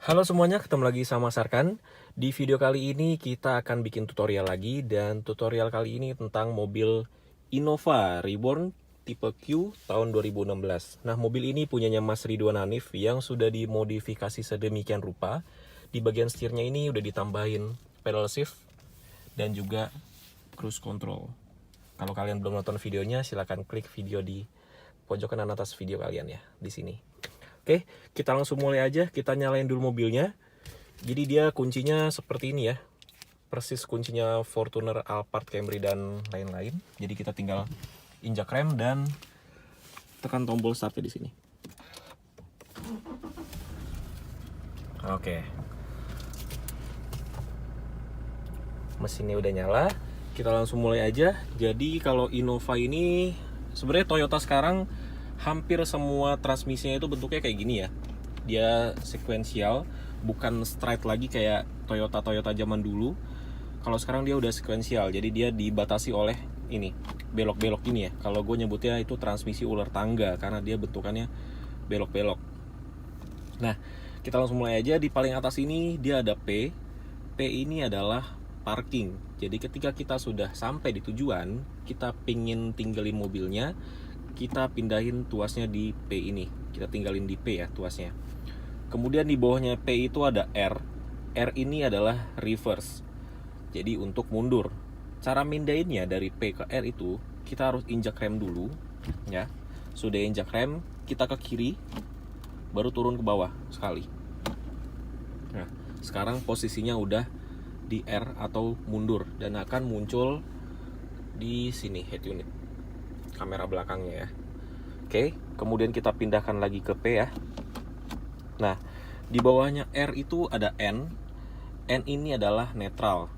Halo semuanya, ketemu lagi sama Sarkan. Di video kali ini kita akan bikin tutorial lagi, dan tutorial kali ini tentang mobil Innova Reborn tipe Q tahun 2016. Nah, mobil ini punyanya Mas Ridwan Hanif yang sudah dimodifikasi sedemikian rupa. Di bagian setirnya ini udah ditambahin pedal shift dan juga cruise control. Kalau kalian belum nonton videonya, silahkan klik video di pojok kanan atas video kalian ya, di sini. Oke, kita langsung mulai aja. Kita nyalain dulu mobilnya. Jadi dia kuncinya seperti ini ya. Persis kuncinya Fortuner, Alphard, Camry, dan lain-lain. Jadi kita tinggal injak rem dan tekan tombol startnya di sini. Oke. Mesinnya udah nyala. Kita langsung mulai aja. Jadi kalau Innova ini, sebenarnya Toyota sekarang hampir semua transmisinya itu bentuknya kayak gini ya. Dia sekuensial, bukan straight lagi kayak Toyota zaman dulu. Kalau sekarang dia udah sekuensial, jadi dia dibatasi oleh ini, belok-belok ini ya. Kalau gue nyebutnya itu transmisi ular tangga karena dia bentukannya belok-belok. Nah, kita langsung mulai aja. Di paling atas ini dia ada P. P ini adalah parking. Jadi ketika kita sudah sampai di tujuan, kita pingin tinggalin mobilnya, kita pindahin tuasnya di P ini. Kita tinggalin di P ya tuasnya. Kemudian di bawahnya P itu ada R. R ini adalah reverse. Jadi untuk mundur. Cara mindahinnya dari P ke R itu, kita harus injak rem dulu ya. Sudah injak rem, kita ke kiri, baru turun ke bawah sekali. Nah, sekarang posisinya udah di R atau mundur dan akan muncul di sini head unit, kamera belakangnya ya. Oke, kemudian kita pindahkan lagi ke P ya. Nah, di bawahnya R itu ada N. N ini adalah netral.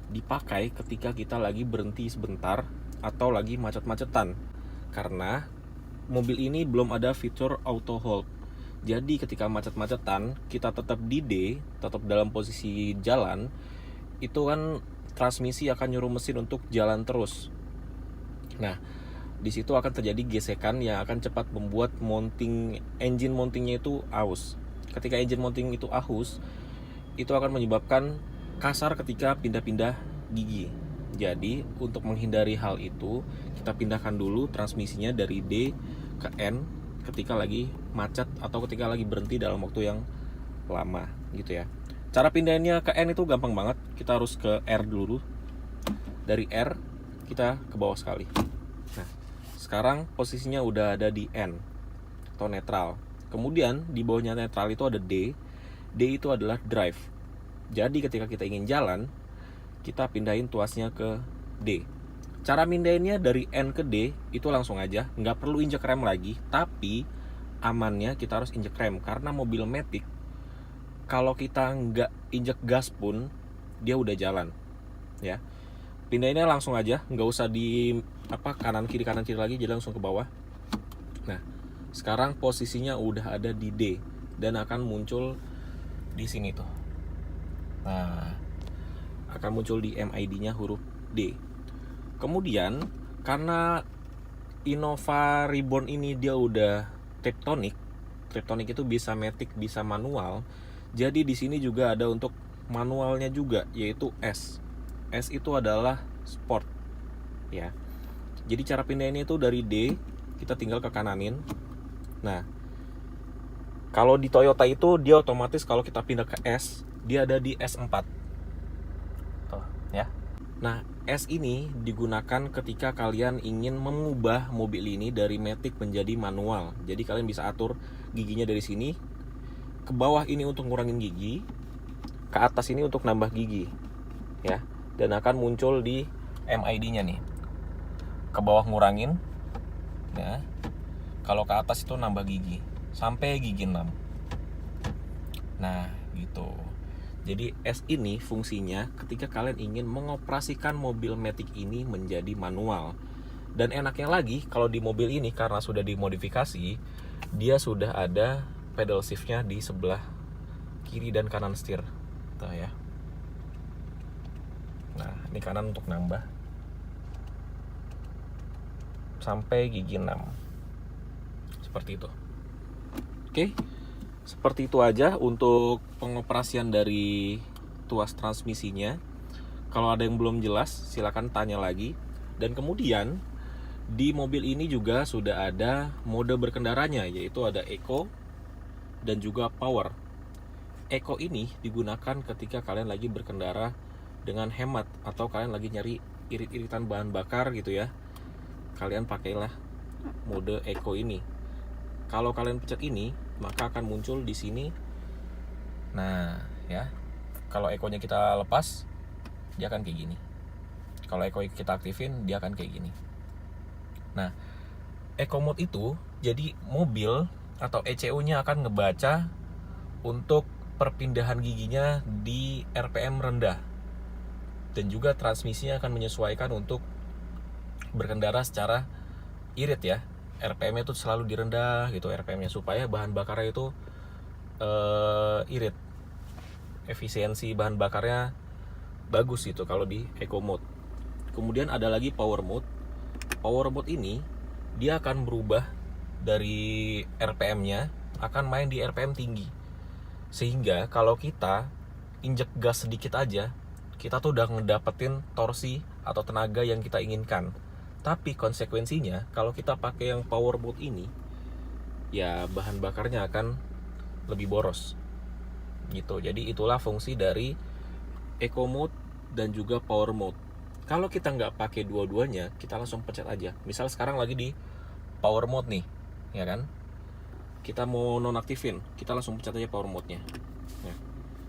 Dipakai ketika kita lagi berhenti sebentar atau lagi macet-macetan. Karena mobil ini belum ada fitur auto hold. Jadi ketika macet-macetan, kita tetap di D, tetap dalam posisi jalan, itu kan transmisi akan nyuruh mesin untuk jalan terus. Nah, di situ akan terjadi gesekan yang akan cepat membuat engine mountingnya itu aus. Ketika engine mounting itu aus, itu akan menyebabkan kasar ketika pindah-pindah gigi. Jadi untuk menghindari hal itu, kita pindahkan dulu transmisinya dari D ke N ketika lagi macet atau ketika lagi berhenti dalam waktu yang lama gitu ya. Cara pindahinnya ke N itu gampang banget. Kita harus ke R dulu. Dari R kita ke bawah sekali. Nah, sekarang posisinya udah ada di N atau netral. Kemudian di bawahnya netral itu ada D. D itu adalah drive. Jadi ketika kita ingin jalan, kita pindahin tuasnya ke D. Cara mindahinnya dari N ke D itu langsung aja, nggak perlu injek rem lagi. Tapi amannya kita harus injek rem karena mobil matic kalau kita nggak injek gas pun dia udah jalan ya. Pindahinnya langsung aja, nggak usah di kanan kiri lagi, jadi langsung ke bawah. Nah, sekarang posisinya udah ada di D dan akan muncul di sini tuh. Nah, akan muncul di MID-nya huruf D. Kemudian karena Innova Reborn ini dia udah Tiptronic itu bisa matic, bisa manual. Jadi di sini juga ada untuk manualnya juga, yaitu S. S itu adalah sport ya. Jadi cara pindahinnya itu dari D kita tinggal ke kananin. Nah, kalau di Toyota itu dia otomatis kalau kita pindah ke S, dia ada di S4 tuh ya. Nah, S ini digunakan ketika kalian ingin mengubah mobil ini dari matic menjadi manual. Jadi kalian bisa atur giginya dari sini ke bawah ini untuk ngurangin gigi, ke atas ini untuk nambah gigi ya. Dan akan muncul di MID-nya nih. Ke bawah ngurangin ya. Kalau ke atas itu nambah gigi sampai gigi 6. Nah, gitu. Jadi S ini fungsinya ketika kalian ingin mengoperasikan mobil matic ini menjadi manual. Dan enaknya lagi kalau di mobil ini karena sudah dimodifikasi, dia sudah ada pedal shift-nya di sebelah kiri dan kanan setir. Tuh ya. Nah, ini kanan untuk nambah sampai gigi 6. Seperti itu. Oke. Seperti itu aja untuk pengoperasian dari tuas transmisinya. Kalau ada yang belum jelas, silakan tanya lagi. Dan kemudian di mobil ini juga sudah ada mode berkendaranya, yaitu ada Eco dan juga Power. Eco ini digunakan ketika kalian lagi berkendara dengan hemat atau kalian lagi nyari irit-iritan bahan bakar gitu ya. Kalian pakailah mode Eco ini. Kalau kalian pencet ini, maka akan muncul di sini. Nah, ya. Kalau Eco-nya kita lepas, dia akan kayak gini. Kalau Eco kita aktifin, dia akan kayak gini. Nah, Eco Mode itu jadi mobil atau ECU-nya akan ngebaca untuk perpindahan giginya di RPM rendah. Dan juga transmisinya akan menyesuaikan untuk berkendara secara irit ya. RPM-nya itu selalu direndah gitu RPM-nya, supaya bahan bakarnya itu irit. Efisiensi bahan bakarnya bagus gitu kalau di Eco Mode. Kemudian ada lagi Power Mode. Power Mode ini dia akan berubah dari RPM-nya, akan main di RPM tinggi. Sehingga kalau kita injek gas sedikit aja, kita tuh udah ngedapetin torsi atau tenaga yang kita inginkan. Tapi konsekuensinya kalau kita pakai yang Power Mode ini, ya bahan bakarnya akan lebih boros gitu. Jadi itulah fungsi dari Eco Mode dan juga Power Mode. Kalau kita nggak pakai dua-duanya, kita langsung pencet aja. Misal sekarang lagi di Power Mode nih, ya kan? Kita mau nonaktifin, kita langsung pencet aja Power Mode-nya. Nah,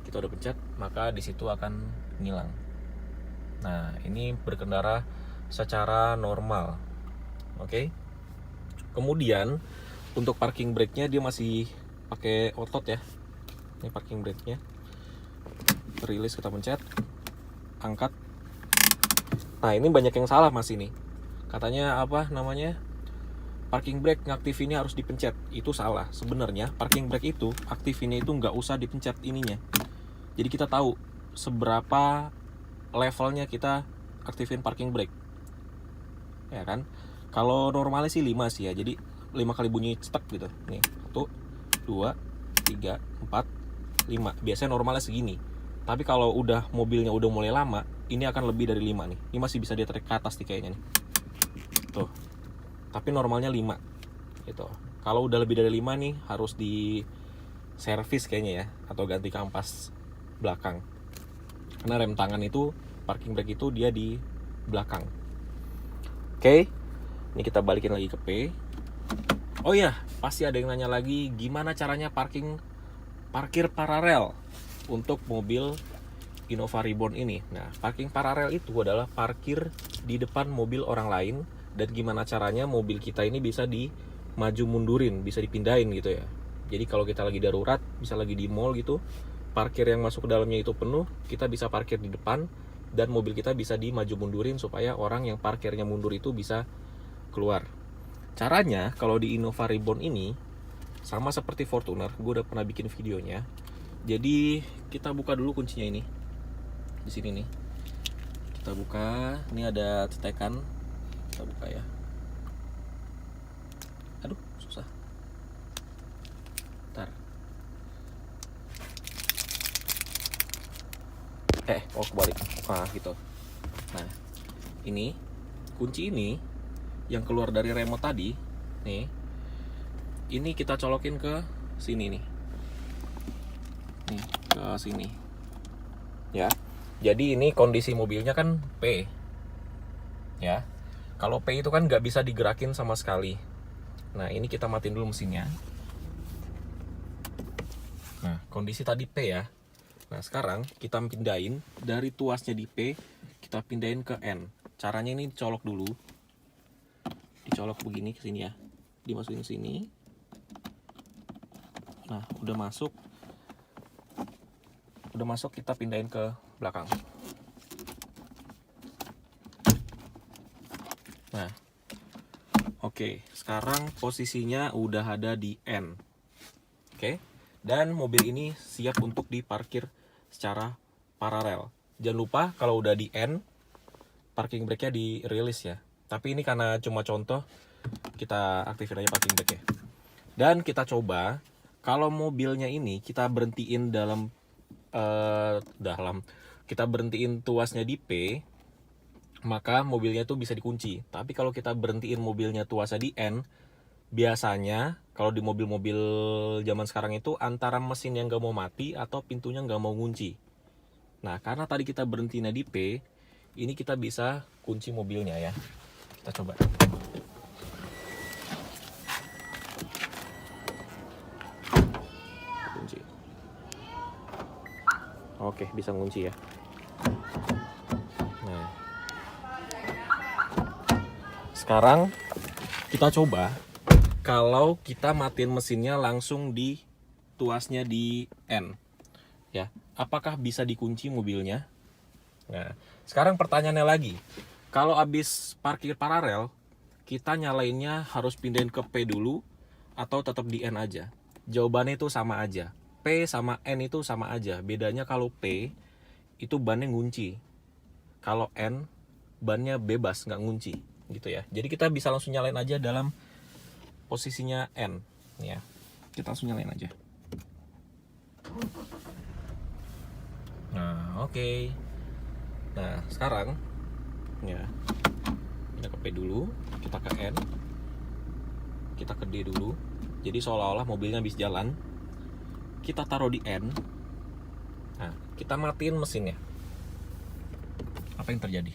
kita udah pencet, maka di situ akan ngilang. Nah, ini berkendara secara normal. Oke. Kemudian untuk parking brake-nya dia masih pakai otot ya. Ini parking brake-nya. Rilis, kita pencet, angkat. Nah, ini banyak yang salah Mas ini. Katanya apa namanya? Parking brake ngaktifinnya harus dipencet. Itu salah. Sebenarnya parking brake itu aktifinnya itu nggak usah dipencet ininya. Jadi kita tahu seberapa levelnya kita aktifin parking brake. Ya kan? Kalau normalnya sih 5 sih ya. Jadi 5 kali bunyi cetek gitu. Nih, 1 2 3 4 5. Biasanya normalnya segini. Tapi kalau udah mobilnya udah mulai lama, ini akan lebih dari 5 nih. Ini masih bisa ditarik ke atas nih kayaknya nih. Tuh. Tapi normalnya 5 gitu. Kalau udah lebih dari 5 nih harus di servis kayaknya ya, atau ganti kampas belakang. Karena rem tangan itu, parking brake itu dia di belakang. Oke. Ini kita balikin lagi ke P. Oh ya, pasti ada yang nanya lagi gimana caranya parkir paralel untuk mobil Innova Reborn ini. Nah, parking paralel itu adalah parkir di depan mobil orang lain, dan gimana caranya mobil kita ini bisa dimaju mundurin, bisa dipindahin gitu ya. Jadi kalau kita lagi darurat, bisa lagi di mall gitu, parkir yang masuk ke dalamnya itu penuh, kita bisa parkir di depan dan mobil kita bisa dimaju mundurin supaya orang yang parkirnya mundur itu bisa keluar. Caranya kalau di Innova Reborn ini sama seperti Fortuner, gue udah pernah bikin videonya. Jadi kita buka dulu kuncinya ini. Di sini nih. Kita buka, ini ada cetekan. Kita buka ya. Aduh, susah. Bentar. Kebalik. Nah, gitu. Nah, ini kunci ini yang keluar dari remote tadi, nih. Ini kita colokin ke sini nih. Nih, ke sini. Ya. Jadi ini kondisi mobilnya kan P. Ya. Kalau P itu kan nggak bisa digerakin sama sekali. Nah, ini kita matiin dulu mesinnya. Nah, kondisi tadi P ya. Nah, sekarang kita pindahin dari tuasnya di P, kita pindahin ke N. Caranya ini dicolok dulu. Dicolok begini ke sini ya. Dimasukin sini. Nah, udah masuk. Udah masuk, kita pindahin ke belakang. Nah, oke, sekarang posisinya udah ada di N. Oke, dan mobil ini siap untuk diparkir secara paralel. Jangan lupa kalau udah di N, parking brake-nya dirilis ya. Tapi ini karena cuma contoh, kita aktifin aja parking brake ya. Dan kita coba Kalau mobilnya ini kita berhentiin kita berhentiin tuasnya di P, maka mobilnya tuh bisa dikunci. Tapi kalau kita berhentiin mobilnya tuasnya di N, biasanya kalau di mobil-mobil zaman sekarang itu antara mesin yang nggak mau mati atau pintunya nggak mau ngunci. Nah, karena tadi kita berhentinya di P, ini kita bisa kunci mobilnya ya. Kita coba. Kunci. Oke, bisa ngunci ya. Nah, sekarang kita coba kalau kita matiin mesinnya langsung di tuasnya di N. Ya, apakah bisa dikunci mobilnya? Nah, sekarang pertanyaannya lagi. Kalau habis parkir paralel, kita nyalainnya harus pindahin ke P dulu atau tetap di N aja? Jawabannya itu sama aja. P sama N itu sama aja. Bedanya kalau P itu bannya ngunci. Kalau N bannya bebas, nggak ngunci gitu ya. Jadi kita bisa langsung nyalain aja dalam posisinya N ya. Kita langsung nyalain aja. Nah, oke. Nah, sekarang ya, kita ke P dulu, kita ke N, kita ke D dulu. Jadi seolah-olah mobilnya habis jalan. Kita taruh di N. Nah, kita matiin mesinnya. Apa yang terjadi?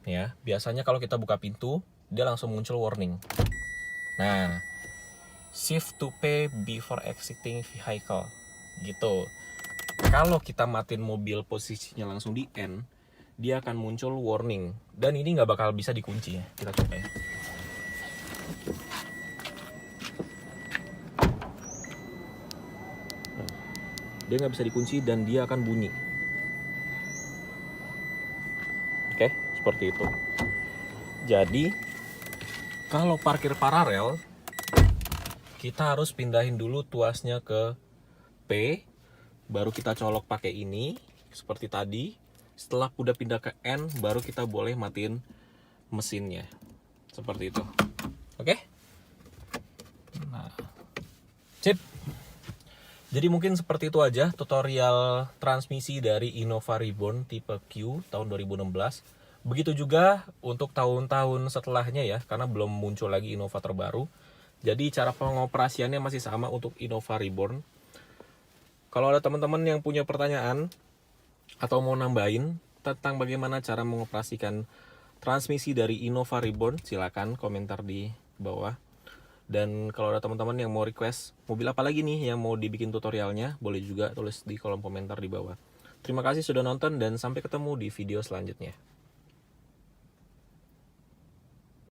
Ya, biasanya kalau kita buka pintu, dia langsung muncul warning. Nah, shift to P before exiting vehicle. Gitu. Kalau kita matiin mobil posisinya langsung di N, dia akan muncul warning. Dan ini nggak bakal bisa dikunci ya. Kita coba ya. Dia nggak bisa dikunci dan dia akan bunyi. Oke, seperti itu. Jadi, kalau parkir paralel, kita harus pindahin dulu tuasnya ke P, baru kita colok pakai ini, seperti tadi. Setelah udah pindah ke N, baru kita boleh matiin mesinnya. Seperti itu. Oke? Nah, sip. Jadi mungkin seperti itu aja tutorial transmisi dari Innova Reborn tipe Q tahun 2016. Begitu juga untuk tahun-tahun setelahnya ya, karena belum muncul lagi Innova terbaru. Jadi cara pengoperasiannya masih sama untuk Innova Reborn. Kalau ada teman-teman yang punya pertanyaan atau mau nambahin tentang bagaimana cara mengoperasikan transmisi dari Innova Reborn, silakan komentar di bawah. Dan kalau ada teman-teman yang mau request mobil apa lagi nih yang mau dibikin tutorialnya, boleh juga tulis di kolom komentar di bawah. Terima kasih sudah nonton dan sampai ketemu di video selanjutnya.